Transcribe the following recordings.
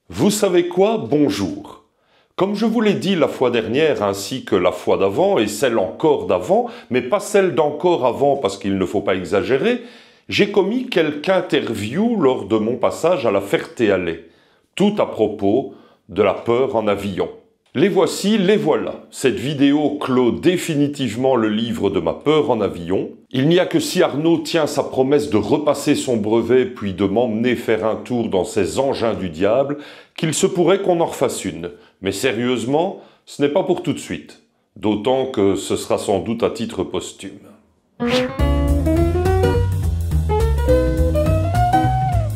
Vous savez quoi? Bonjour. Comme je vous l'ai dit la fois dernière ainsi que la fois d'avant et celle encore d'avant, mais pas celle d'encore avant parce qu'il ne faut pas exagérer, j'ai commis quelques interviews lors de mon passage à la Ferté-Alais. Tout à propos de la peur en avion. Les voici, les voilà. Cette vidéo clôt définitivement le livre de ma peur en avion. Il n'y a que si Arnaud tient sa promesse de repasser son brevet puis de m'emmener faire un tour dans ces engins du diable qu'il se pourrait qu'on en refasse une. Mais sérieusement, ce n'est pas pour tout de suite. D'autant que ce sera sans doute à titre posthume. Et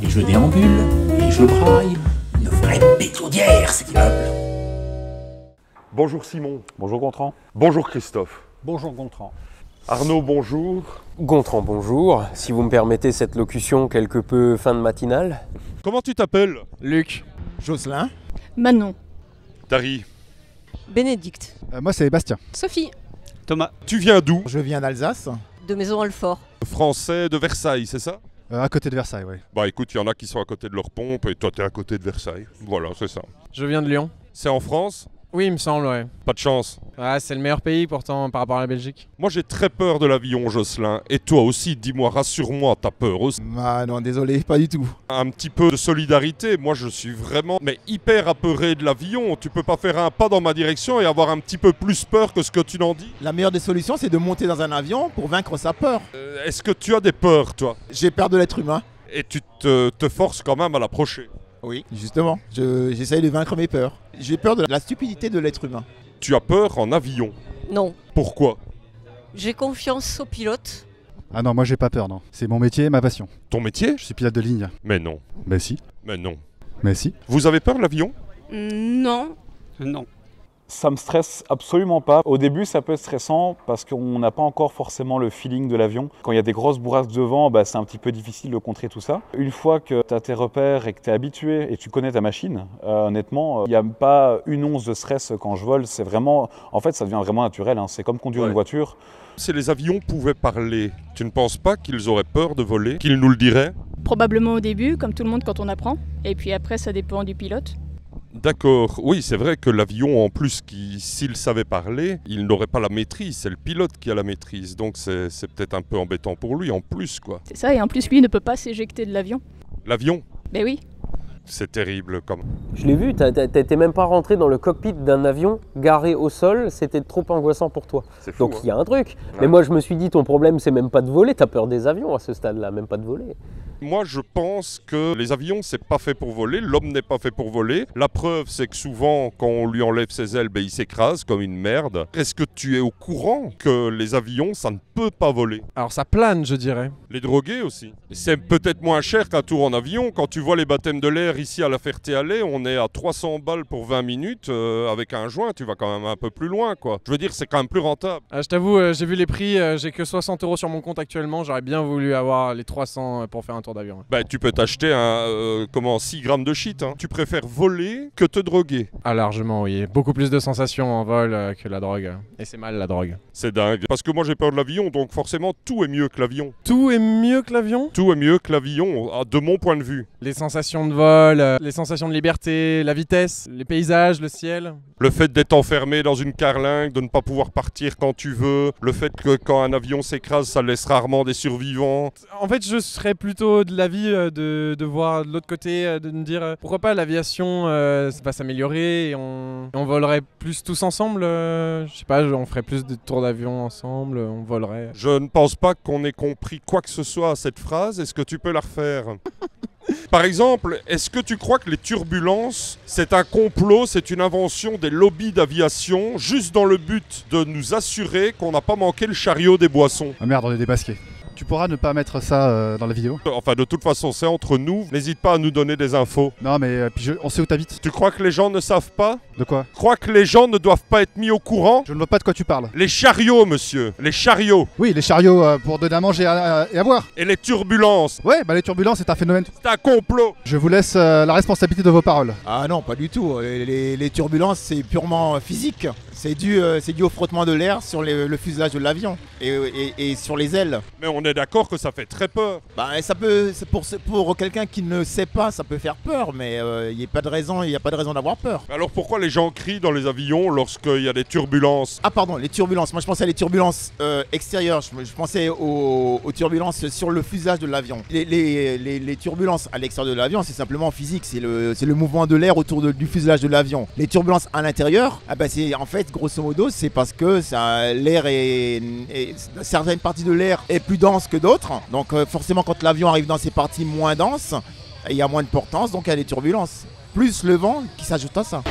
je déambule, et je braille. Une vraie pétaudière, cet immeuble. Bonjour Simon. Bonjour Gontran. Bonjour Christophe. Bonjour Gontran. Arnaud, bonjour. Gontran, bonjour. Si vous me permettez cette locution quelque peu fin de matinale. Comment tu t'appelles? Luc. Jocelyn. Manon. Tari. Bénédicte. Moi c'est Bastien. Sophie. Thomas. Tu viens d'où? Je viens d'Alsace, De Maison-Alfort. Français de Versailles, c'est ça? à côté de Versailles, oui. Bah écoute, il y en a qui sont à côté de leur pompe et toi t'es à côté de Versailles. Voilà, c'est ça. Je viens de Lyon. C'est en France? Oui, il me semble, ouais. Pas de chance. Ah, c'est le meilleur pays pourtant par rapport à la Belgique. Moi j'ai très peur de l'avion, Jocelyn. Et toi aussi, dis-moi, rassure-moi, t'as peur aussi? Ah non, désolé, pas du tout. Un petit peu de solidarité, moi je suis vraiment hyper apeuré de l'avion. Tu peux pas faire un pas dans ma direction et avoir un petit peu plus peur que ce que tu n'en dis? La meilleure des solutions, c'est de monter dans un avion pour vaincre sa peur. Est-ce que tu as des peurs, toi? J'ai peur de l'être humain. Et tu te forces quand même à l'approcher? Oui, justement. J'essaye de vaincre mes peurs. J'ai peur de la stupidité de l'être humain. Tu as peur en avion? Non. Pourquoi? J'ai confiance au pilote. Ah non, moi j'ai pas peur, non. C'est mon métier, ma passion. Ton métier? Je suis pilote de ligne. Mais non. Mais si. Mais non. Mais si. Vous avez peur de l'avion? Non. Non. Ça me stresse absolument pas. Au début, ça peut être stressant parce qu'on n'a pas encore forcément le feeling de l'avion. Quand il y a des grosses bourrasques de vent, c'est un petit peu difficile de contrer tout ça. Une fois que tu as tes repères et que tu es habitué et que tu connais ta machine, honnêtement, il n'y a pas une once de stress quand je vole. C'est vraiment, en fait, ça devient vraiment naturel. C'est comme conduire une voiture. Si les avions pouvaient parler, tu ne penses pas qu'ils auraient peur de voler? Qu'ils nous le diraient? Probablement au début, comme tout le monde quand on apprend. Et puis après, ça dépend du pilote. D'accord, oui, c'est vrai que l'avion, en plus, s'il savait parler, il n'aurait pas la maîtrise, c'est le pilote qui a la maîtrise, donc c'est peut-être un peu embêtant pour lui, en plus, quoi. C'est ça, et en plus, lui ne peut pas s'éjecter de l'avion. L'avion? Ben oui. C'est terrible, comme... Je l'ai vu, t'étais même pas rentré dans le cockpit d'un avion garé au sol, c'était trop angoissant pour toi. C'est fou, Donc il y a un truc. Mais moi je me suis dit, ton problème c'est même pas de voler, t'as peur des avions à ce stade-là, même pas de voler. Moi, je pense que les avions, c'est pas fait pour voler. L'homme n'est pas fait pour voler. La preuve, c'est que souvent, quand on lui enlève ses ailes, il s'écrase comme une merde. Est-ce que tu es au courant que les avions, ça ne peut pas voler? Alors ça plane, je dirais. Les drogués aussi. C'est peut-être moins cher qu'un tour en avion. Quand tu vois les baptêmes de l'air ici à la Ferté-Alais, on est à 300 balles pour 20 minutes. Avec un joint, tu vas quand même un peu plus loin, quoi. Je veux dire, c'est quand même plus rentable. Je t'avoue, j'ai vu les prix, j'ai que 60 € sur mon compte actuellement. J'aurais bien voulu avoir les 300 pour faire un tour d'avion. Tu peux t'acheter 6 grammes de shit. Tu préfères voler que te droguer? Ah largement, oui. Beaucoup plus de sensations en vol que la drogue. Et c'est mal la drogue. C'est dingue. Parce que moi j'ai peur de l'avion, donc forcément tout est mieux que l'avion. Tout est mieux que l'avion? Tout est mieux que l'avion, de mon point de vue. Les sensations de vol, les sensations de liberté, la vitesse, les paysages, le ciel. Le fait d'être enfermé dans une carlingue, de ne pas pouvoir partir quand tu veux. Le fait que quand un avion s'écrase, ça laisse rarement des survivants. En fait, je serais plutôt de l'avis de voir de l'autre côté, de me dire pourquoi pas l'aviation va s'améliorer et on volerait plus tous ensemble. Je sais pas, on ferait plus de tours d'avion ensemble, on volerait. Je ne pense pas qu'on ait compris quoi que ce soit à cette phrase. Est-ce que tu peux la refaire? Par exemple, est-ce que tu crois que les turbulences, c'est un complot, c'est une invention des lobbies d'aviation, juste dans le but de nous assurer qu'on n'a pas manqué le chariot des boissons? Ah merde, on est débasqués. Tu pourras ne pas mettre ça dans la vidéo? Enfin, de toute façon, c'est entre nous. N'hésite pas à nous donner des infos. Non, mais on sait où t'habites. Tu crois que les gens ne savent pas? De quoi? Tu crois que les gens ne doivent pas être mis au courant? Je ne vois pas de quoi tu parles. Les chariots, monsieur. Les chariots. Oui, les chariots pour donner à manger et à boire. Et les turbulences. Ouais, les turbulences, c'est un phénomène. C'est un complot. Je vous laisse la responsabilité de vos paroles. Ah non, pas du tout. Les turbulences, c'est purement physique. C'est dû au frottement de l'air sur le fuselage de l'avion et sur les ailes. Mais on est d'accord que ça fait très peur. Bah, ça peut, c'est pour quelqu'un qui ne sait pas, ça peut faire peur, mais il n'y a pas de raison d'avoir peur. Alors pourquoi les gens crient dans les avions lorsqu'il y a des turbulences? Ah pardon, les turbulences. Moi je pensais à les turbulences extérieures. Je pensais aux turbulences sur le fuselage de l'avion. Les turbulences à l'extérieur de l'avion, c'est simplement physique. C'est le mouvement de l'air autour du fuselage de l'avion. Les turbulences à l'intérieur, c'est en fait grosso modo, c'est parce que certaines parties de l'air est plus dense que d'autres. Donc forcément, quand l'avion arrive dans ces parties moins denses, il y a moins de portance, donc il y a des turbulences. Plus le vent qui s'ajoute à ça.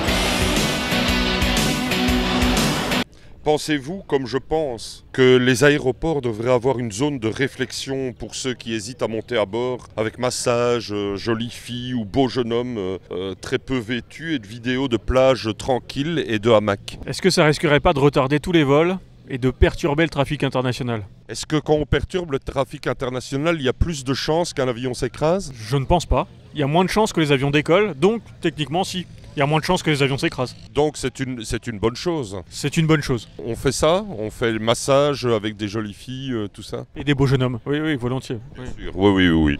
Pensez-vous, comme je pense, que les aéroports devraient avoir une zone de réflexion pour ceux qui hésitent à monter à bord, avec massage, jolie fille ou beau jeune homme très peu vêtu et de vidéos de plage tranquilles et de hamacs? Est-ce que ça risquerait pas de retarder tous les vols et de perturber le trafic international? Est-ce que quand on perturbe le trafic international, il y a plus de chances qu'un avion s'écrase? Je ne pense pas. Il y a moins de chances que les avions décollent, donc techniquement si. Il y a moins de chances que les avions s'écrasent. Donc c'est une bonne chose. C'est une bonne chose. On fait ça, on fait le massage avec des jolies filles, tout ça. Et des beaux jeunes hommes. Oui, oui, volontiers. Bien sûr. Oui.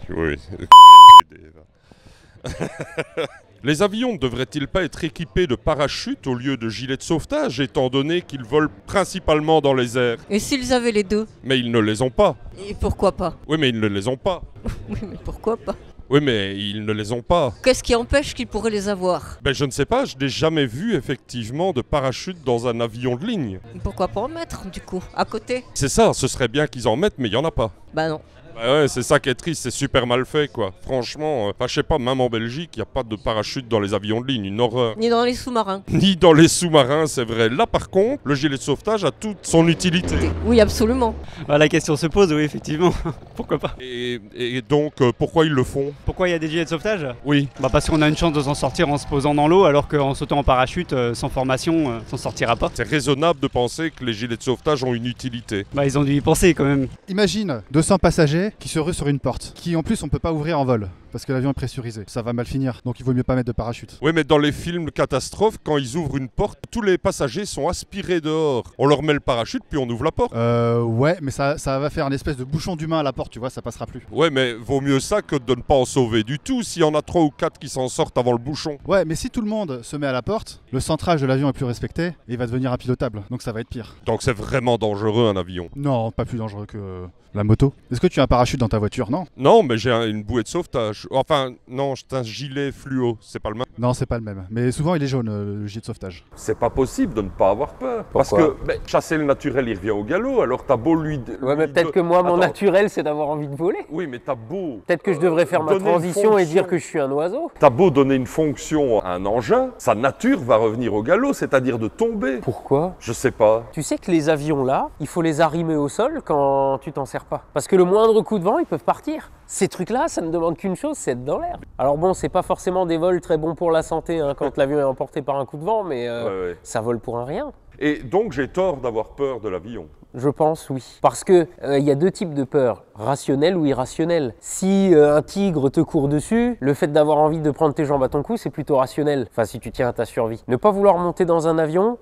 Les avions ne devraient-ils pas être équipés de parachutes au lieu de gilets de sauvetage, étant donné qu'ils volent principalement dans les airs? Et s'ils avaient les deux? Mais ils ne les ont pas. Et pourquoi pas? Oui, mais ils ne les ont pas. Oui, mais pourquoi pas? Oui, mais ils ne les ont pas. Qu'est-ce qui empêche qu'ils pourraient les avoir? Ben je ne sais pas, je n'ai jamais vu effectivement de parachute dans un avion de ligne. Pourquoi pas en mettre du coup, à côté? C'est ça, ce serait bien qu'ils en mettent, mais il n'y en a pas. Bah non. Bah ouais, c'est ça qui est triste, c'est super mal fait quoi. Franchement, je sais pas, même en Belgique, il n'y a pas de parachute dans les avions de ligne, une horreur. Ni dans les sous-marins. Ni dans les sous-marins, c'est vrai. Là par contre, le gilet de sauvetage a toute son utilité. Oui, absolument. Bah, la question se pose, oui, effectivement. Pourquoi pas? Et donc, pourquoi ils le font? Pourquoi il y a des gilets de sauvetage? Oui. Bah parce qu'on a une chance de s'en sortir en se posant dans l'eau, alors qu'en sautant en parachute, sans formation, s'en sortira pas. C'est raisonnable de penser que les gilets de sauvetage ont une utilité. Bah ils ont dû y penser quand même. Imagine 200 passagers qui se ruent sur une porte, qui en plus on peut pas ouvrir en vol, parce que l'avion est pressurisé. Ça va mal finir, donc il vaut mieux pas mettre de parachute. Oui, mais dans les films catastrophes, quand ils ouvrent une porte, tous les passagers sont aspirés dehors. On leur met le parachute, puis on ouvre la porte. Ouais, mais ça va faire une espèce de bouchon d'humain à la porte, tu vois, ça passera plus. Ouais, mais vaut mieux ça que de ne pas en sauver du tout s'il y en a 3 ou 4 qui s'en sortent avant le bouchon. Ouais, mais si tout le monde se met à la porte, le centrage de l'avion est plus respecté et il va devenir impilotable, donc ça va être pire. Donc c'est vraiment dangereux un avion. Non, pas plus dangereux que la moto. Est-ce que tu as un parachute dans ta voiture? Non. Non, mais j'ai une bouée de sauvetage. Enfin, non, j'ai un gilet fluo, c'est pas le même. Non, c'est pas le même. Mais souvent il est jaune, le gilet de sauvetage. C'est pas possible de ne pas avoir peur. Pourquoi? Parce que chasser le naturel, il revient au galop, alors t'as beau lui... Ouais, mais peut-être que moi, mon naturel, c'est d'avoir envie de voler. Oui, mais t'as beau... Peut-être que je devrais faire ma donner une transition et dire fonction. que je suis un oiseau. T'as beau donner une fonction à un engin, sa nature va revenir au galop, c'est-à-dire de tomber. Pourquoi? Je sais pas. Tu sais que les avions là, il faut les arrimer au sol quand tu t'en sers pas. Parce que le moindre coup de vent, ils peuvent partir. Ces trucs-là, ça ne demande qu'une chose, c'est être dans l'air. Alors bon, c'est pas forcément des vols très bons pour la santé hein, quand l'avion est emporté par un coup de vent, mais Ouais. ça vole pour un rien. Et donc j'ai tort d'avoir peur de l'avion. Je pense oui. Parce que y a deux types de peur, rationnelle ou irrationnelle. Si un tigre te court dessus, le fait d'avoir envie de prendre tes jambes à ton cou, c'est plutôt rationnel. Enfin, si tu tiens à ta survie. Ne pas vouloir monter dans un avion,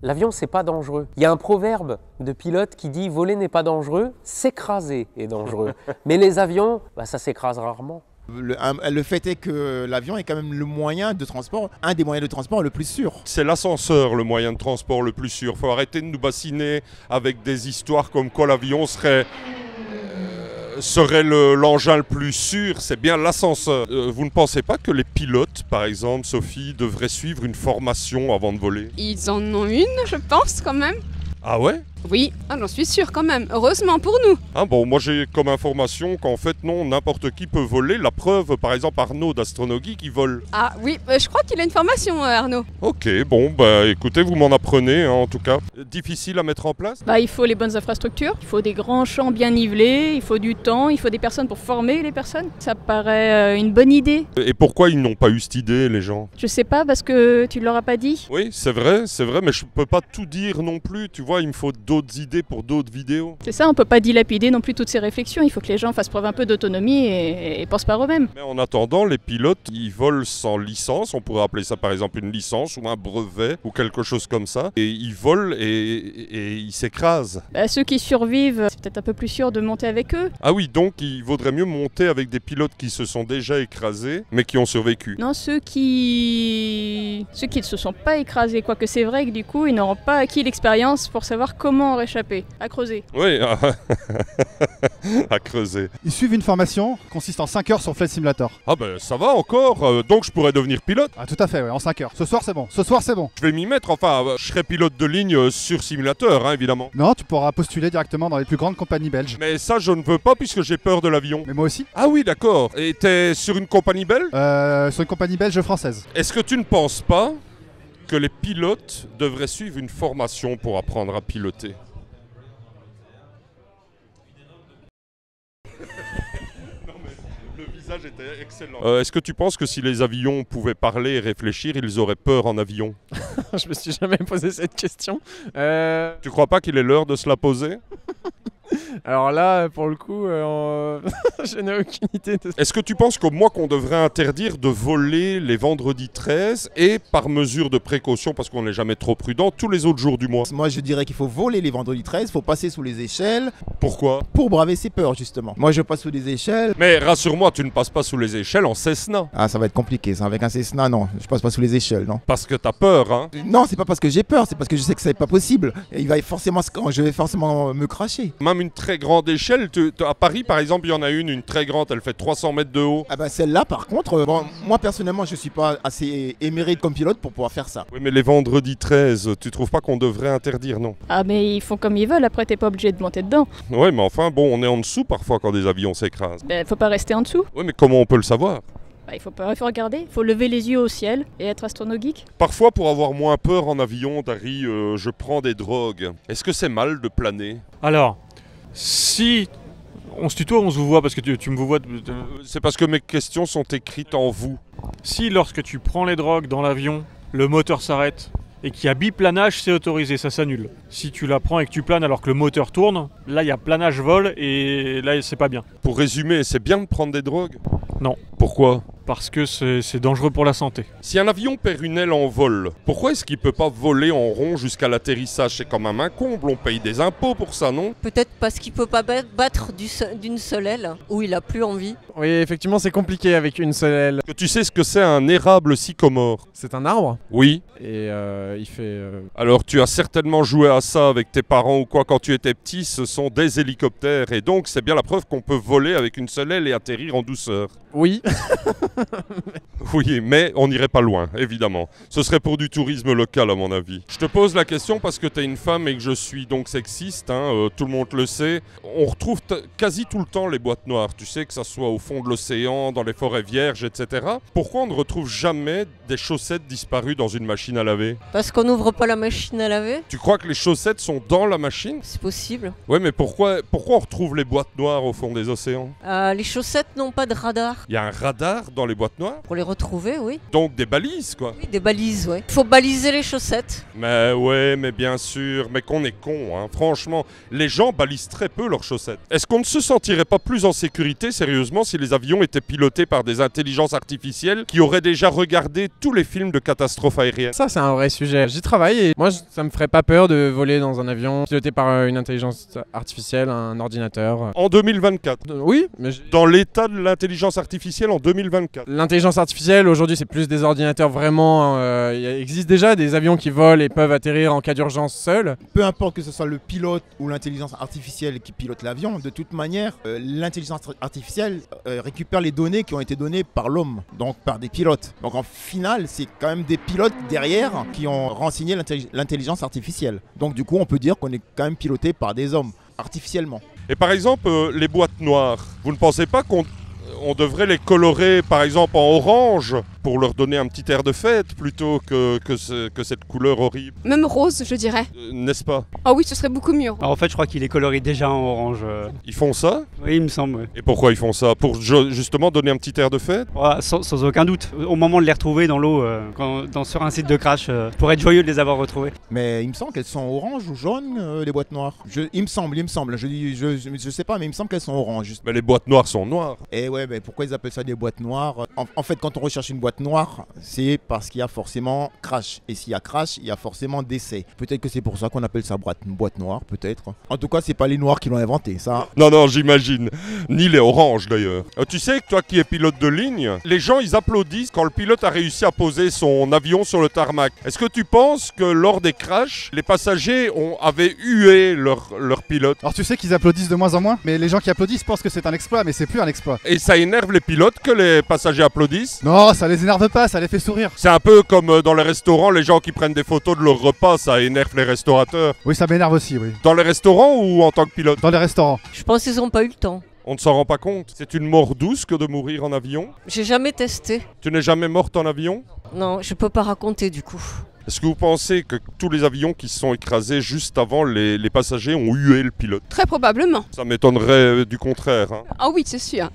l'avion, c'est pas dangereux. Il y a un proverbe de pilote qui dit « voler n'est pas dangereux, s'écraser est dangereux ». Mais les avions, ça s'écrase rarement. Le fait est que l'avion est quand même le moyen de transport, un des moyens de transport le plus sûr. C'est l'ascenseur le moyen de transport le plus sûr. Faut arrêter de nous bassiner avec des histoires comme quoi l'avion serait l'engin le plus sûr, c'est bien l'ascenseur. Vous ne pensez pas que les pilotes, par exemple, Sophie, devraient suivre une formation avant de voler? Ils en ont une, je pense, quand même. Ah ouais? Oui, j'en suis sûre quand même. Heureusement pour nous. Ah bon, moi j'ai comme information qu'en fait non, n'importe qui peut voler. La preuve, par exemple, Arnaud d'Astronogie qui vole. Ah oui, je crois qu'il a une formation, Arnaud. Ok, bon, écoutez, vous m'en apprenez en tout cas. Difficile à mettre en place? Il faut les bonnes infrastructures, il faut des grands champs bien nivelés, il faut du temps, il faut des personnes pour former les personnes. Ça paraît une bonne idée. Et pourquoi ils n'ont pas eu cette idée, les gens? Je sais pas, parce que tu ne leur as pas dit. Oui, c'est vrai, mais je peux pas tout dire non plus. Tu vois, il me faut d'autres d'autres idées pour d'autres vidéos. C'est ça, on peut pas dilapider non plus toutes ces réflexions. Il faut que les gens fassent preuve un peu d'autonomie et pensent par eux-mêmes. Mais en attendant, les pilotes, ils volent sans licence. On pourrait appeler ça par exemple une licence ou un brevet ou quelque chose comme ça. Et ils volent et ils s'écrasent. Ceux qui survivent, c'est peut-être un peu plus sûr de monter avec eux. Ah oui, donc il vaudrait mieux monter avec des pilotes qui se sont déjà écrasés, mais qui ont survécu. Non, ceux qui ne se sont pas écrasés, quoique c'est vrai que du coup, ils n'auront pas acquis l'expérience pour savoir comment en réchapper. À creuser. Oui, à creuser. Ils suivent une formation consiste en 5 heures sur Flight Simulator. Ah ben ça va encore, donc je pourrais devenir pilote. Ah tout à fait, ouais, en 5 heures. Ce soir c'est bon, ce soir c'est bon. Je vais m'y mettre, enfin, je serai pilote de ligne sur simulateur, hein, évidemment. Non, tu pourras postuler directement dans les plus grandes compagnies belges. Mais ça je ne veux pas puisque j'ai peur de l'avion. Mais moi aussi. Ah oui, d'accord. Et t'es sur une compagnie belge ? Sur une compagnie belge française. Est-ce que tu ne penses pas que les pilotes devraient suivre une formation pour apprendre à piloter ? Était excellent. Est-ce que tu penses que si les avions pouvaient parler et réfléchir, ils auraient peur en avion ? Je me suis jamais posé cette question. Tu crois pas qu'il est l'heure de se la poser ? Alors là, pour le coup, je n'ai aucune idée de... Est-ce que tu penses qu'au moins qu'on devrait interdire de voler les vendredis 13 et par mesure de précaution, parce qu'on n'est jamais trop prudent, tous les autres jours du mois ? Moi je dirais qu'il faut voler les vendredis 13, il faut passer sous les échelles. Pourquoi ? Pour braver ses peurs justement. Moi je passe sous les échelles. Mais rassure-moi, tu ne passes pas sous les échelles en Cessna. Ah ça va être compliqué ça, avec un Cessna non, je passe pas sous les échelles non. Parce que t'as peur hein ? Non, c'est pas parce que j'ai peur, c'est parce que je sais que c'est pas possible. Et je vais forcément me cracher. Même une très grande échelle, à Paris par exemple, il y en a une très grande, elle fait 300 mètres de haut. Ah bah celle-là par contre, moi personnellement je suis pas assez émérite comme pilote pour pouvoir faire ça. Oui mais les vendredis 13, tu trouves pas qu'on devrait interdire non ? Ah mais ils font comme ils veulent, après t'es pas obligé de monter dedans. Ouais mais enfin bon, on est en dessous parfois quand des avions s'écrasent. Faut pas rester en dessous. Oui mais comment on peut le savoir ? Il faut regarder, il faut lever les yeux au ciel et être astrono-geek. Parfois, pour avoir moins peur en avion, Dari, je prends des drogues. Est-ce que c'est mal de planer ? Alors, si on se tutoie, on se vous voit parce que tu me vois. C'est parce que mes questions sont écrites en vous. Si lorsque tu prends les drogues dans l'avion, le moteur s'arrête et qu'il y a biplanage, c'est autorisé, ça s'annule. Si tu la prends et que tu planes alors que le moteur tourne, là il y a planage vol et là c'est pas bien. Pour résumer, c'est bien de prendre des drogues ? Non. Pourquoi ? Parce que c'est dangereux pour la santé. Si un avion perd une aile en vol, pourquoi est-ce qu'il peut pas voler en rond jusqu'à l'atterrissage ? C'est quand même un comble, on paye des impôts pour ça, non ? Peut-être parce qu'il peut pas battre d'une seule aile, ou il a plus envie. Oui, effectivement, c'est compliqué avec une seule aile. Que tu sais ce que c'est un érable sycomore ? C'est un arbre ? Oui. Et il fait... Alors tu as certainement joué à ça avec tes parents ou quoi quand tu étais petit, ce sont des hélicoptères. Et donc c'est bien la preuve qu'on peut voler avec une seule aile et atterrir en douceur. Oui. Oui, mais on n'irait pas loin, évidemment. Ce serait pour du tourisme local, à mon avis. Je te pose la question parce que tu es une femme et que je suis donc sexiste, hein, tout le monde le sait. On retrouve quasi tout le temps les boîtes noires, tu sais, que ça soit au fond de l'océan, dans les forêts vierges, etc. Pourquoi on ne retrouve jamais des chaussettes disparues dans une machine à laver ? Parce qu'on n'ouvre pas la machine à laver ? Tu crois que les chaussettes sont dans la machine ? C'est possible. Ouais, mais pourquoi on retrouve les boîtes noires au fond des océans ? Les chaussettes n'ont pas de radar. Il y a un radar dans les boîtes noires ? Pour les retrouver, oui. Donc des balises, quoi. Oui, des balises, ouais. Faut baliser les chaussettes. Mais ouais, mais bien sûr, mais qu'on est con, hein. Franchement, les gens balisent très peu leurs chaussettes. Est-ce qu'on ne se sentirait pas plus en sécurité, sérieusement, si les avions étaient pilotés par des intelligences artificielles qui auraient déjà regardé tous les films de catastrophes aériennes ? Ça, c'est un vrai sujet. J'y travaille et moi, ça me ferait pas peur de voler dans un avion piloté par une intelligence artificielle, un ordinateur. En 2024 ? Oui, mais... Dans l'état de l'intelligence artificielle en 2024 ? L'intelligence artificielle, aujourd'hui, c'est plus des ordinateurs vraiment... il existe déjà des avions qui volent et peuvent atterrir en cas d'urgence seuls. Peu importe que ce soit le pilote ou l'intelligence artificielle qui pilote l'avion, de toute manière, l'intelligence artificielle récupère les données qui ont été données par l'homme, donc par des pilotes. Donc en final, c'est quand même des pilotes derrière qui ont renseigné l'intelligence artificielle. Donc du coup, on peut dire qu'on est quand même piloté par des hommes, artificiellement. Et par exemple, les boîtes noires, vous ne pensez pas qu'on devrait les colorer par exemple en orange pour leur donner un petit air de fête plutôt que cette couleur horrible. Même rose, je dirais. N'est-ce pas? Ah oui, ce serait beaucoup mieux. Alors, en fait, je crois qu'il est coloré déjà en orange. Ils font ça? Oui, il me semble. Ouais. Et pourquoi ils font ça? Pour justement donner un petit air de fête? Ouais, sans aucun doute. Au moment de les retrouver dans l'eau, sur un site de crash, pour être joyeux de les avoir retrouvés. Mais il me semble qu'elles sont oranges ou jaunes, les boîtes noires. Il me semble. Je sais pas, mais il me semble qu'elles sont oranges. Mais les boîtes noires sont noires. Et ouais, mais pourquoi ils appellent ça des boîtes noires? En fait, quand on recherche une boîte noire, c'est parce qu'il y a forcément crash. Et s'il y a crash, il y a forcément décès. Peut-être que c'est pour ça qu'on appelle ça boîte noire, peut-être. En tout cas, c'est pas les noirs qui l'ont inventé, ça. Non, j'imagine. Ni les oranges, d'ailleurs. Tu sais que toi qui es pilote de ligne, les gens, ils applaudissent quand le pilote a réussi à poser son avion sur le tarmac. Est-ce que tu penses que lors des crashs, les passagers avaient hué leur pilote? Alors tu sais qu'ils applaudissent de moins en moins, mais les gens qui applaudissent pensent que c'est un exploit, mais c'est plus un exploit. Et ça énerve les pilotes que les passagers applaudissent? Non, ça les énerve pas, ça les fait sourire. C'est un peu comme dans les restaurants, les gens qui prennent des photos de leur repas, ça énerve les restaurateurs. Oui, ça m'énerve aussi, oui. Dans les restaurants ou en tant que pilote? Dans les restaurants. Je pense qu'ils n'ont pas eu le temps. On ne s'en rend pas compte. C'est une mort douce que de mourir en avion. J'ai jamais testé. Tu n'es jamais morte en avion? Non, je peux pas raconter du coup. Est-ce que vous pensez que tous les avions qui se sont écrasés juste avant, les passagers ont hué le pilote? Très probablement. Ça m'étonnerait du contraire. Hein. Ah oui, c'est sûr.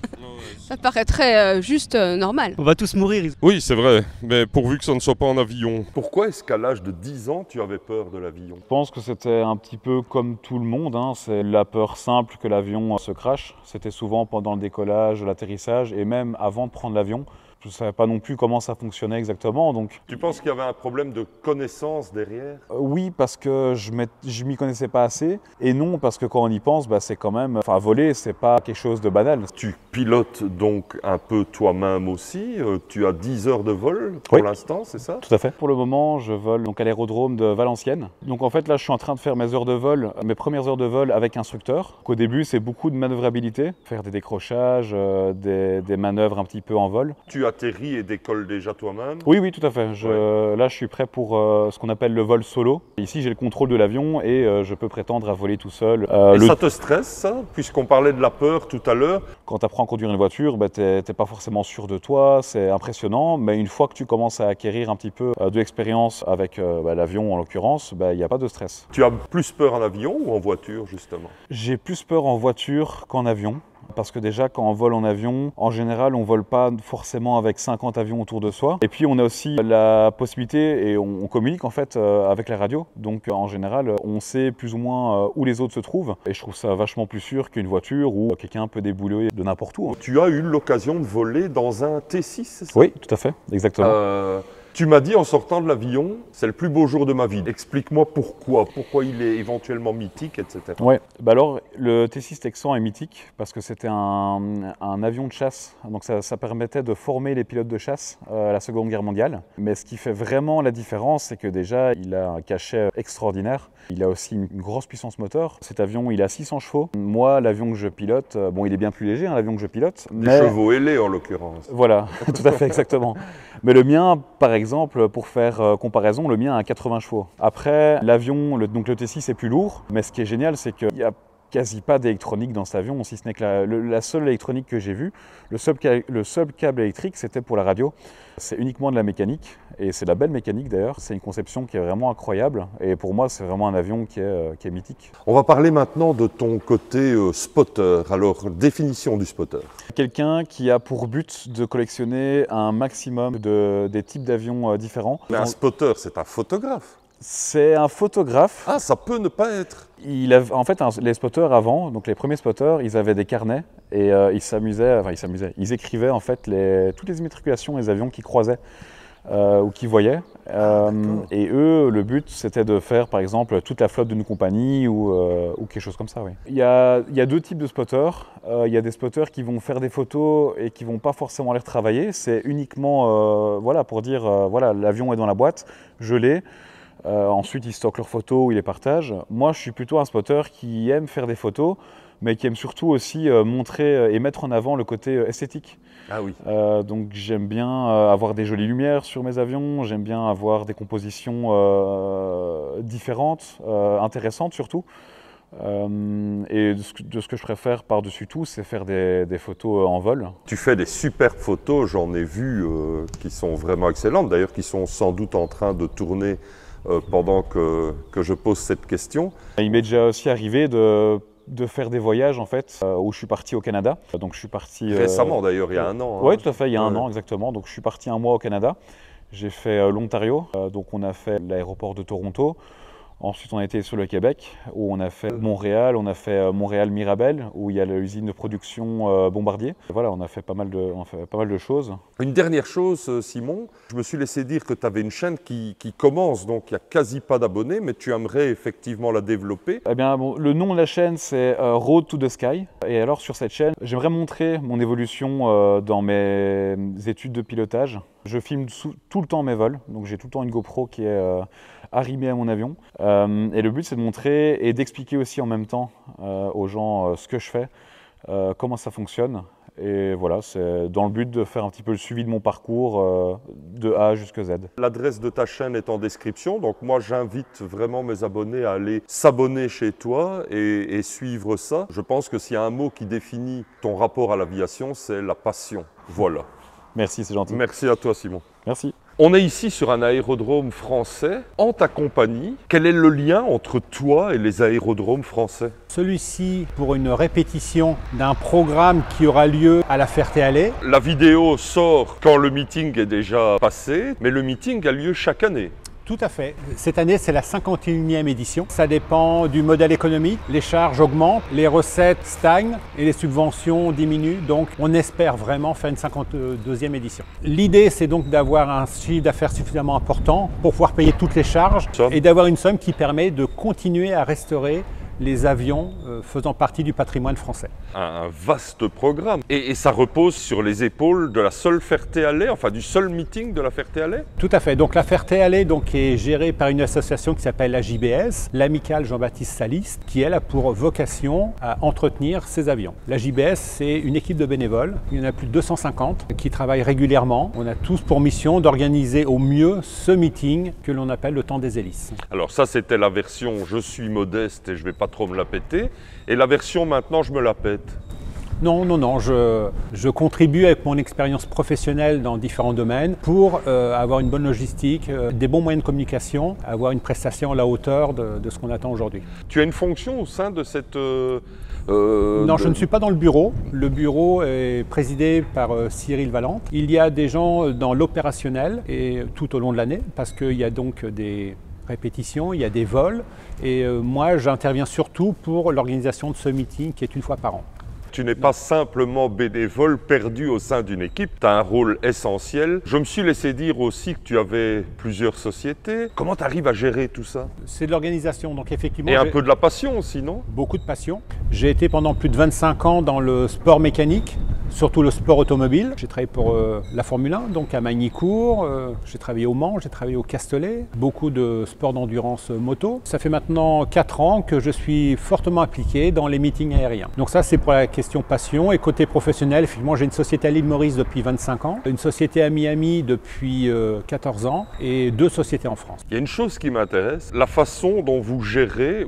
Ça paraîtrait juste normal. On va tous mourir. Oui, c'est vrai, mais pourvu que ça ne soit pas en avion. Pourquoi est-ce qu'à l'âge de 10 ans, tu avais peur de l'avion? Je pense que c'était un petit peu comme tout le monde, hein. C'est la peur simple que l'avion se crache. C'était souvent pendant le décollage, l'atterrissage et même avant de prendre l'avion. Je ne savais pas non plus comment ça fonctionnait exactement. Donc... Tu penses qu'il y avait un problème de connaissance derrière? Oui, parce que je m'y connaissais pas assez. Et non, parce que quand on y pense, c'est quand même... Enfin, voler, c'est pas quelque chose de banal. Tu pilotes donc un peu toi-même aussi. Tu as 10 heures de vol pour l'instant, c'est ça? Tout à fait. Pour le moment, je vole donc à l'aérodrome de Valenciennes. Donc en fait, là, je suis en train de faire mes heures de vol, mes premières heures de vol avec instructeur. Au début, c'est beaucoup de manœuvrabilité, faire des décrochages, des manœuvres un petit peu en vol. Tu atterris et décolles déjà toi-même? Oui, tout à fait. Là, je suis prêt pour ce qu'on appelle le vol solo. Ici, j'ai le contrôle de l'avion et je peux prétendre à voler tout seul. Ça te stresse, ça? Puisqu'on parlait de la peur tout à l'heure. Quand tu apprends à conduire une voiture, t'es pas forcément sûr de toi, c'est impressionnant. Mais une fois que tu commences à acquérir un petit peu de l'expérience avec l'avion, en l'occurrence, il n'y a pas de stress. Tu as plus peur en avion ou en voiture, justement? J'ai plus peur en voiture qu'en avion. Parce que déjà, quand on vole en avion, en général, on ne vole pas forcément avec 50 avions autour de soi. Et puis, on a aussi la possibilité, et on communique en fait avec la radio. Donc, en général, on sait plus ou moins où les autres se trouvent. Et je trouve ça vachement plus sûr qu'une voiture où quelqu'un peut débouler de n'importe où. Tu as eu l'occasion de voler dans un T6, c'est ça? Oui, tout à fait, exactement. Tu m'as dit en sortant de l'avion, c'est le plus beau jour de ma vie. Explique-moi pourquoi il est éventuellement mythique, etc. Oui, alors le T6 Texan est mythique parce que c'était un avion de chasse. Donc ça permettait de former les pilotes de chasse à la Seconde Guerre mondiale. Mais ce qui fait vraiment la différence, c'est que déjà, il a un cachet extraordinaire. Il a aussi une grosse puissance moteur. Cet avion, il a 600 chevaux. Moi, l'avion que je pilote, il est bien plus léger, l'avion que je pilote. Des chevaux ailés en l'occurrence. Voilà, tout à fait, exactement. Mais le mien, par exemple, pour faire comparaison, le mien a 80 chevaux. Après, l'avion, donc le T6 est plus lourd, mais ce qui est génial, c'est qu'il n'y a quasi pas d'électronique dans cet avion, si ce n'est que la seule électronique que j'ai vue, le seul câble électrique, c'était pour la radio. C'est uniquement de la mécanique, et c'est de la belle mécanique d'ailleurs. C'est une conception qui est vraiment incroyable, et pour moi, c'est vraiment un avion qui est mythique. On va parler maintenant de ton côté spotter. Alors, définition du spotter. Quelqu'un qui a pour but de collectionner un maximum des types d'avions différents. Mais un spotter, c'est un photographe. C'est un photographe. Ah, ça peut ne pas être. En fait, les spotters avant, donc les premiers spotters, ils avaient des carnets et ils écrivaient en fait toutes les immatriculations des avions qu'ils croisaient ou qu'ils voyaient. Et eux, le but, c'était de faire par exemple toute la flotte d'une compagnie ou quelque chose comme ça. Oui. Il y a deux types de spotters. Il y a des spotters qui vont faire des photos et qui vont pas forcément les retravailler. C'est uniquement pour dire l'avion est dans la boîte, je l'ai. Ensuite, ils stockent leurs photos ou ils les partagent. Moi, je suis plutôt un spotter qui aime faire des photos, mais qui aime surtout aussi montrer et mettre en avant le côté esthétique. Ah oui. Donc j'aime bien avoir des jolies lumières sur mes avions, j'aime bien avoir des compositions différentes, intéressantes surtout. Et de ce que je préfère par-dessus tout, c'est faire des photos en vol. Tu fais des superbes photos, j'en ai vu, qui sont vraiment excellentes, d'ailleurs qui sont sans doute en train de tourner pendant que je pose cette question. Il m'est déjà aussi arrivé de faire des voyages en fait, où je suis parti au Canada. Donc je suis parti récemment d'ailleurs, il y a un an. Oui, tout à fait, il y a un an exactement. Donc je suis parti un mois au Canada. J'ai fait l'Ontario, donc on a fait l'aéroport de Toronto. Ensuite, on a été sur le Québec, où on a fait Montréal, on a fait Montréal-Mirabel, où il y a l'usine de production Bombardier. Voilà, on a fait pas mal de choses. Une dernière chose, Simon, je me suis laissé dire que tu avais une chaîne qui commence, donc il n'y a quasi pas d'abonnés, mais tu aimerais effectivement la développer. Eh bien, bon, le nom de la chaîne, c'est Road to the Sky. Et alors, sur cette chaîne, j'aimerais montrer mon évolution dans mes études de pilotage. Je filme tout le temps mes vols, donc j'ai tout le temps une GoPro qui est arrimée à mon avion. Et le but, c'est de montrer et d'expliquer aussi en même temps aux gens ce que je fais, comment ça fonctionne. Et voilà, c'est dans le but de faire un petit peu le suivi de mon parcours de A jusqu'à Z. L'adresse de ta chaîne est en description, donc moi j'invite vraiment mes abonnés à aller s'abonner chez toi et suivre ça. Je pense que s'il y a un mot qui définit ton rapport à l'aviation, c'est la passion. Voilà. Merci, c'est gentil. Merci à toi, Simon. Merci. On est ici sur un aérodrome français, en ta compagnie. Quel est le lien entre toi et les aérodromes français? Celui-ci pour une répétition d'un programme qui aura lieu à La Ferté-Alais. La vidéo sort quand le meeting est déjà passé, mais le meeting a lieu chaque année. Tout à fait. Cette année, c'est la 51e édition. Ça dépend du modèle économique. Les charges augmentent, les recettes stagnent et les subventions diminuent. Donc, on espère vraiment faire une 52e édition. L'idée, c'est donc d'avoir un chiffre d'affaires suffisamment important pour pouvoir payer toutes les charges et d'avoir une somme qui permet de continuer à restaurer les avions faisant partie du patrimoine français. Un vaste programme. Et ça repose sur les épaules de la seule Ferté-Alais, enfin du seul meeting de la Ferté-Alais? Tout à fait. Donc la Ferté-Alais est gérée par une association qui s'appelle la JBS, l'Amicale Jean-Baptiste Saliste, qui elle a pour vocation à entretenir ces avions. La JBS, c'est une équipe de bénévoles. Il y en a plus de 250 qui travaillent régulièrement. On a tous pour mission d'organiser au mieux ce meeting que l'on appelle le temps des hélices. Alors ça, c'était la version « je suis modeste et je ne vais pas trop me la péter ». Et la version maintenant, je me la pète. Non, je contribue avec mon expérience professionnelle dans différents domaines pour avoir une bonne logistique, des bons moyens de communication, avoir une prestation à la hauteur de ce qu'on attend aujourd'hui. Tu as une fonction au sein de cette... Non, je ne suis pas dans le bureau. Le bureau est présidé par Cyril Valente. Il y a des gens dans l'opérationnel et tout au long de l'année parce qu'il y a donc des répétitions, il y a des vols et moi j'interviens surtout pour l'organisation de ce meeting qui est une fois par an. Tu n'es pas simplement bénévole perdu au sein d'une équipe, tu as un rôle essentiel. Je me suis laissé dire aussi que tu avais plusieurs sociétés. Comment tu arrives à gérer tout ça? C'est de l'organisation, donc effectivement... Et un peu de la passion aussi, non? Beaucoup de passion. J'ai été pendant plus de 25 ans dans le sport mécanique, surtout le sport automobile. J'ai travaillé pour la Formule 1, donc à Magny-Cours, j'ai travaillé au Mans, j'ai travaillé au Castellet, beaucoup de sports d'endurance moto. Ça fait maintenant 4 ans que je suis fortement impliqué dans les meetings aériens. Donc ça, c'est pour la question passion. Et côté professionnel, effectivement, j'ai une société à l'île Maurice depuis 25 ans, une société à Miami depuis 14 ans et 2 sociétés en France. Il y a une chose qui m'intéresse, la façon dont vous gérez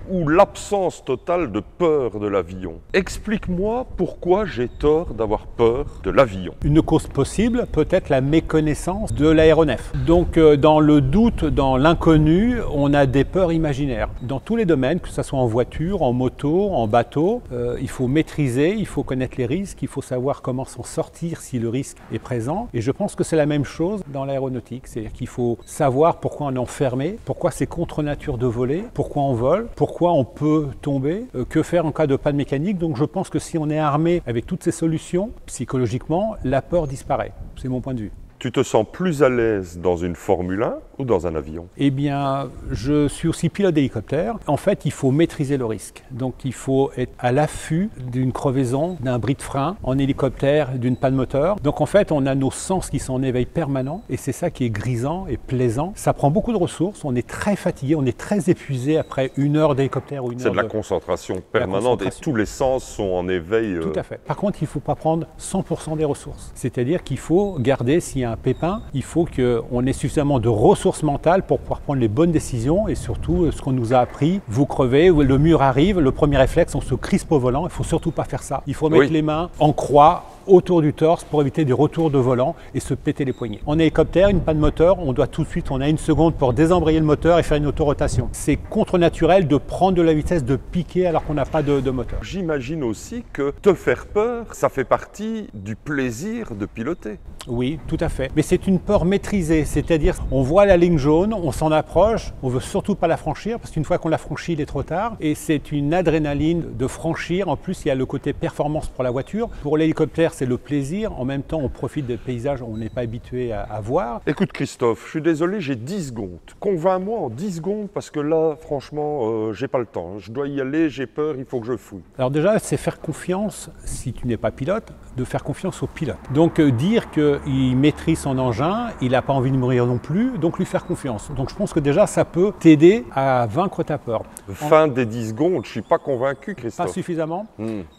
ou l'absence totale de peur de l'avion. Explique-moi pourquoi j'ai tort d'avoir peur de l'avion. Une cause possible, peut-être la méconnaissance de l'aéronef. Donc dans le doute, dans l'inconnu, on a des peurs imaginaires. Dans tous les domaines, que ce soit en voiture, en moto, en bateau, il faut maîtriser, il faut connaître les risques, il faut savoir comment s'en sortir si le risque est présent. Et je pense que c'est la même chose dans l'aéronautique. C'est-à-dire qu'il faut savoir pourquoi on est enfermé, pourquoi c'est contre nature de voler, pourquoi on vole, pourquoi on peut tomber, que faire en cas de panne mécanique. Donc je pense que si on est armé avec toutes ces solutions, psychologiquement, la peur disparaît. C'est mon point de vue. Tu te sens plus à l'aise dans une Formule 1 ou dans un avion? Eh bien, je suis aussi pilote d'hélicoptère. En fait, il faut maîtriser le risque. Donc, il faut être à l'affût d'une crevaison, d'un bris de frein, en hélicoptère, d'une panne moteur. Donc, en fait, on a nos sens qui sont en éveil permanent et c'est ça qui est grisant et plaisant. Ça prend beaucoup de ressources. On est très fatigué, on est très épuisé après 1 heure d'hélicoptère ou 1 heure C'est de la concentration permanente et tous les sens sont en éveil. Tout à fait. Par contre, il ne faut pas prendre 100% des ressources. C'est-à-dire qu'il faut garder, s'il y a y a un pépin, il faut qu'on ait suffisamment de ressources mentales pour pouvoir prendre les bonnes décisions et surtout ce qu'on nous a appris, vous crevez, le mur arrive, le premier réflexe, on se crispe au volant, il ne faut surtout pas faire ça. Il faut mettre les mains en croix autour du torse pour éviter des retours de volant et se péter les poignets. En hélicoptère, une panne moteur, on doit tout de suite, on a 1 seconde pour désembrayer le moteur et faire une autorotation. C'est contre-naturel de prendre de la vitesse, de piquer alors qu'on n'a pas de moteur. J'imagine aussi que te faire peur, ça fait partie du plaisir de piloter. Oui, tout à fait. Mais c'est une peur maîtrisée, c'est-à-dire on voit la ligne jaune, on s'en approche, on veut surtout pas la franchir parce qu'une fois qu'on l'a franchie, il est trop tard. Et c'est une adrénaline de franchir. En plus, il y a le côté performance pour la voiture. Pour l'hélicoptère, c'est le plaisir. En même temps, on profite des paysages qu'on n'est pas habitué à voir. Écoute Christophe, je suis désolé, j'ai 10 secondes. Convainc-moi en 10 secondes parce que là, franchement, j'ai pas le temps. Je dois y aller, j'ai peur, il faut que je fouille. Alors déjà, c'est faire confiance, si tu n'es pas pilote, de faire confiance au pilote. Donc dire qu'il maîtrise son engin, il n'a pas envie de mourir non plus, donc lui faire confiance. Donc je pense que déjà, ça peut t'aider à vaincre ta peur. Fin des 10 secondes, je ne suis pas convaincu Christophe. Pas suffisamment.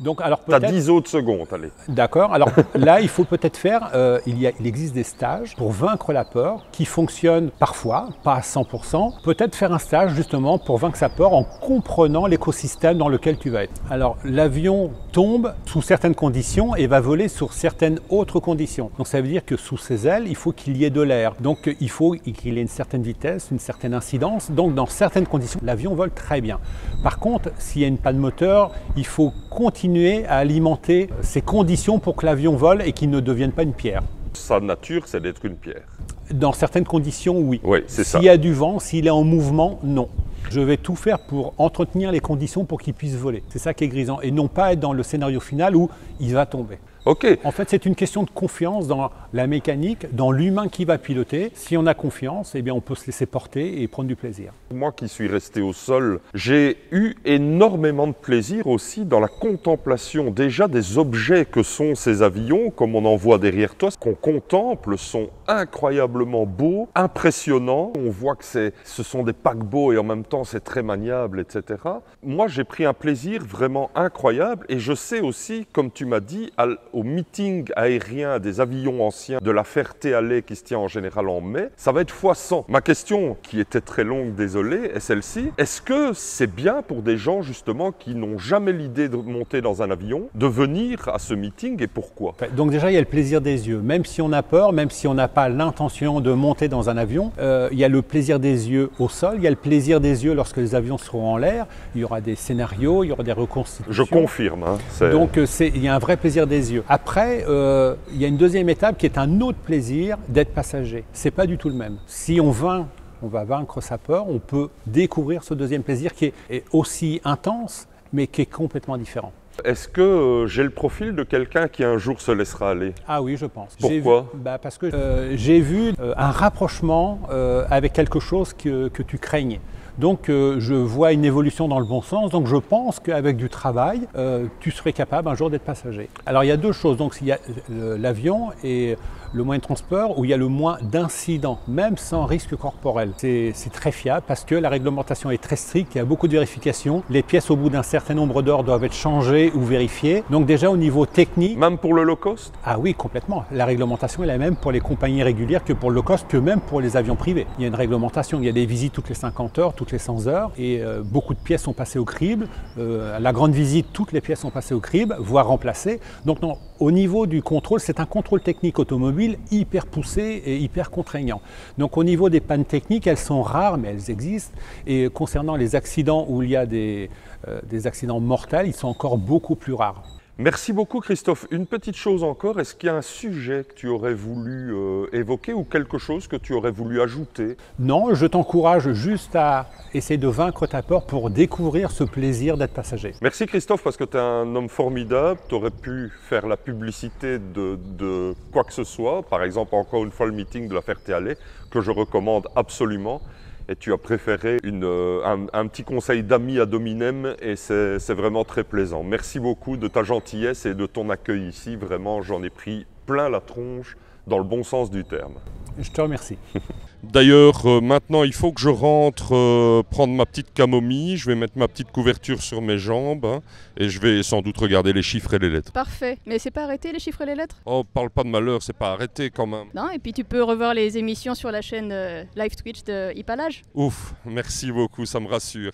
Donc alors peut-être... T'as 10 autres secondes, allez. D'accord, alors là, il faut peut-être faire, il existe des stages pour vaincre la peur qui fonctionnent parfois, pas à 100%. Peut-être faire un stage justement pour vaincre sa peur en comprenant l'écosystème dans lequel tu vas être. Alors l'avion tombe sous certaines conditions et va voler sur certaines autres conditions. Donc ça veut dire que sous ses ailes, il faut qu'il y ait de l'air. Donc il faut qu'il ait une certaine vitesse, une certaine incidence. Donc dans certaines conditions, l'avion vole très bien. Par contre, s'il y a une panne moteur, il faut continuer à alimenter ces conditions pour que l'avion vole et qu'il ne devienne pas une pierre. Sa nature, c'est d'être une pierre. Dans certaines conditions, oui. Oui, c'est ça. S'il y a du vent, s'il est en mouvement, non. Je vais tout faire pour entretenir les conditions pour qu'il puisse voler. C'est ça qui est grisant. Et non pas être dans le scénario final où il va tomber. Ok. En fait, c'est une question de confiance dans la mécanique, dans l'humain qui va piloter. Si on a confiance, eh bien, on peut se laisser porter et prendre du plaisir. Moi qui suis resté au sol, j'ai eu énormément de plaisir aussi dans la contemplation déjà des objets que sont ces avions, comme on en voit derrière toi. Ce qu'on contemple sont incroyablement beaux, impressionnants. On voit que ce sont des paquebots et en même temps c'est très maniable, etc. Moi j'ai pris un plaisir vraiment incroyable et je sais aussi, comme tu m'as dit, au meeting aérien des avions anciens de la Ferté-Alais qui se tient en général en mai, ça va être x100. Ma question, qui était très longue, désolé, est celle-ci. Est-ce que c'est bien pour des gens justement qui n'ont jamais l'idée de monter dans un avion, de venir à ce meeting et pourquoi? Donc déjà, il y a le plaisir des yeux. Même si on a peur, même si on n'a pas l'intention de monter dans un avion, il y a le plaisir des yeux au sol, il y a le plaisir des yeux lorsque les avions seront en l'air, il y aura des scénarios, il y aura des reconstitutions. Je confirme. Donc il y a un vrai plaisir des yeux. Après, il y a une deuxième étape qui est un autre plaisir d'être passager. C'est pas du tout le même. Si on va vaincre sa peur, on peut découvrir ce deuxième plaisir qui est aussi intense, mais qui est complètement différent. Est-ce que j'ai le profil de quelqu'un qui un jour se laissera aller? Ah oui, je pense. Pourquoi? Parce que j'ai vu un rapprochement avec quelque chose que tu craignes. Donc je vois une évolution dans le bon sens, donc je pense qu'avec du travail, tu serais capable un jour d'être passager. Alors il y a deux choses, donc il y a l'avion et le moyen de transport où il y a le moins d'incidents, même sans risque corporel. C'est très fiable parce que la réglementation est très stricte, il y a beaucoup de vérifications. Les pièces au bout d'un certain nombre d'heures doivent être changées ou vérifiées. Donc déjà au niveau technique... Même pour le low cost? Ah oui, complètement. La réglementation est la même pour les compagnies régulières que pour le low cost, que même pour les avions privés. Il y a une réglementation, il y a des visites toutes les 50 heures, toutes les 100 heures et beaucoup de pièces sont passées au crible. À la grande visite, toutes les pièces sont passées au crible, voire remplacées. Donc non, au niveau du contrôle, c'est un contrôle technique automobile hyper poussé et hyper contraignant. Donc au niveau des pannes techniques, elles sont rares, mais elles existent. Et concernant les accidents où il y a des accidents mortels, ils sont encore beaucoup plus rares. Merci beaucoup Christophe. Une petite chose encore, est-ce qu'il y a un sujet que tu aurais voulu évoquer ou quelque chose que tu aurais voulu ajouter? Non, je t'encourage juste à essayer de vaincre ta peur pour découvrir ce plaisir d'être passager. Merci Christophe parce que tu es un homme formidable, tu aurais pu faire la publicité de quoi que ce soit, par exemple encore une fois le meeting de la Ferté-Alais que je recommande absolument. Et tu as préféré un petit conseil d'ami ad hominem et c'est vraiment très plaisant. Merci beaucoup de ta gentillesse et de ton accueil ici. Vraiment, j'en ai pris plein la tronche dans le bon sens du terme. Je te remercie. D'ailleurs, maintenant, il faut que je rentre prendre ma petite camomille. Je vais mettre ma petite couverture sur mes jambes hein, et je vais sans doute regarder les chiffres et les lettres. Parfait. Mais c'est pas arrêté les chiffres et les lettres? Oh, parle pas de malheur, c'est pas arrêté quand même. Non, et puis tu peux revoir les émissions sur la chaîne live Twitch de Hippalage. Ouf, merci beaucoup, ça me rassure.